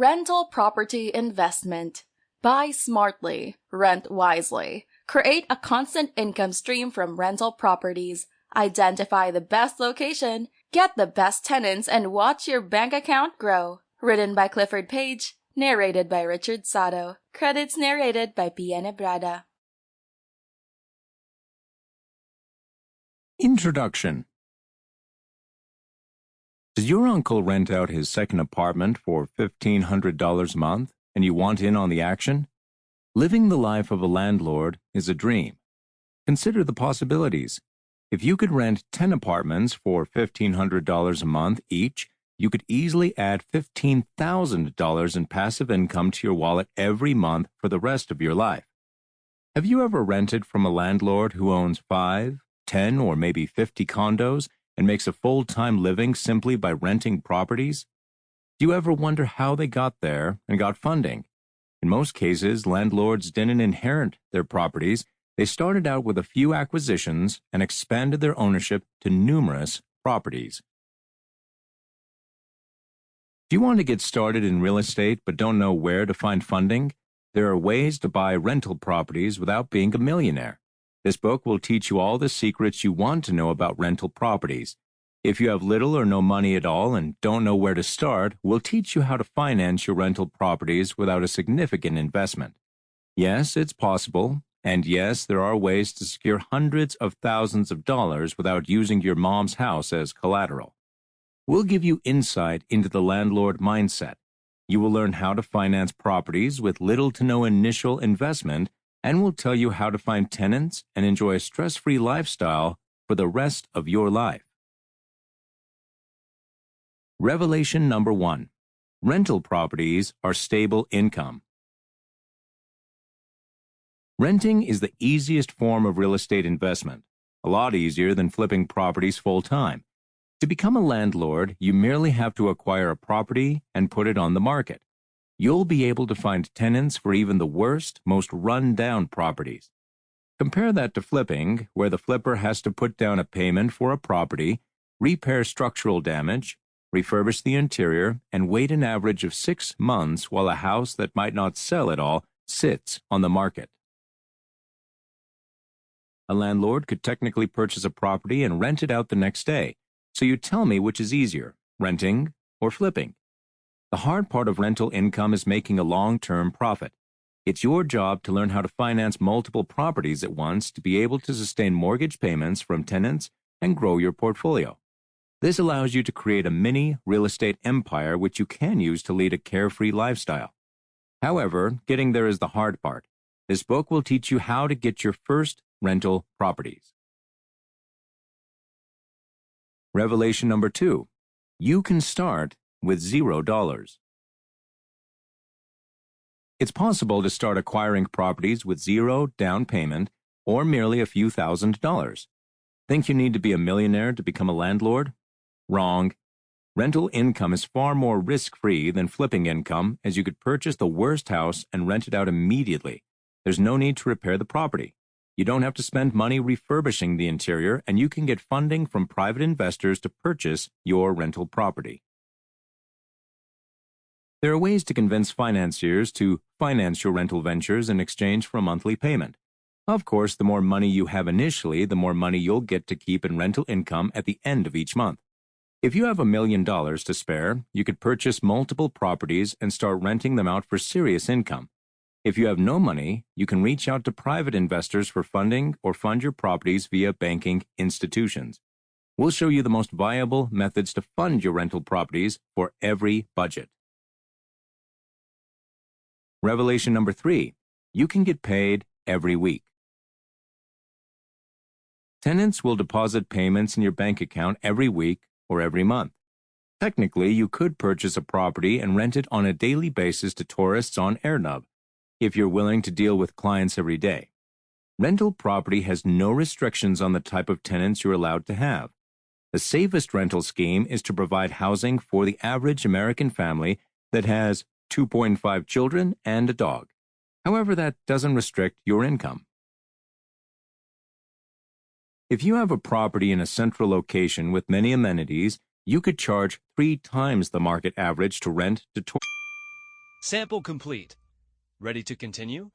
Rental property investment. Buy smartly, rent wisely. Create a constant income stream from rental properties. Identify the best location, get the best tenants, and watch your bank account grow. Written by Clifford Page, narrated by Richard Soto. Credits narrated by Nebrada. Introduction. Does your uncle rent out his second apartment for $1,500 a month and you want in on the action? Living the life of a landlord is a dream. Consider the possibilities. If you could rent 10 apartments for $1,500 a month each, you could easily add $15,000 in passive income to your wallet every month for the rest of your life. Have you ever rented from a landlord who owns 5, 10, or maybe 50 condos and makes a full-time living simply by renting properties? Do you ever wonder how they got there and got funding? In most cases, landlords didn't inherit their properties. They started out with a few acquisitions and expanded their ownership to numerous properties. Do you want to get started in real estate but don't know where to find funding? There are ways to buy rental properties without being a millionaire. This book will teach you all the secrets you want to know about rental properties. If you have little or no money at all and don't know where to start, we'll teach you how to finance your rental properties without a significant investment. Yes, it's possible, and yes, there are ways to secure hundreds of thousands of dollars without using your mom's house as collateral. We'll give you insight into the landlord mindset. You will learn how to finance properties with little to no initial investment, and we'll tell you how to find tenants and enjoy a stress-free lifestyle for the rest of your life. Revelation number 1. Rental properties are stable income. Renting is the easiest form of real estate investment, a lot easier than flipping properties full-time. To become a landlord, you merely have to acquire a property and put it on the market. You'll be able to find tenants for even the worst, most run-down properties. Compare that to flipping, where the flipper has to put down a payment for a property, repair structural damage, refurbish the interior, and wait an average of 6 months while a house that might not sell at all sits on the market. A landlord could technically purchase a property and rent it out the next day. So you tell me which is easier, renting or flipping. The hard part of rental income is making a long-term profit. It's your job to learn how to finance multiple properties at once to be able to sustain mortgage payments from tenants and grow your portfolio. This allows you to create a mini real estate empire which you can use to lead a carefree lifestyle. However, getting there is the hard part. This book will teach you how to get your first rental properties. Revelation number 2. You can start with $0. It's possible to start acquiring properties with zero down payment or merely a few $1,000s. Think you need to be a millionaire to become a landlord? Wrong. Rental income is far more risk-free than flipping income, as you could purchase the worst house and rent it out immediately. There's no need to repair the property. You don't have to spend money refurbishing the interior, and you can get funding from private investors to purchase your rental property. There are ways to convince financiers to finance your rental ventures in exchange for a monthly payment. Of course, the more money you have initially, the more money you'll get to keep in rental income at the end of each month. If you have $1 million to spare, you could purchase multiple properties and start renting them out for serious income. If you have no money, you can reach out to private investors for funding or fund your properties via banking institutions. We'll show you the most viable methods to fund your rental properties for every budget. Revelation number 3. You can get paid every week. Tenants will deposit payments in your bank account every week or every month. Technically, you could purchase a property and rent it on a daily basis to tourists on AirNub, if you're willing to deal with clients every day. Rental property has no restrictions on the type of tenants you're allowed to have. The safest rental scheme is to provide housing for the average American family that has 2.5 children and a dog. However, that doesn't restrict your income. If you have a property in a central location with many amenities, you could charge 3 times the market average to rent to tourists. Sample complete. Ready to continue?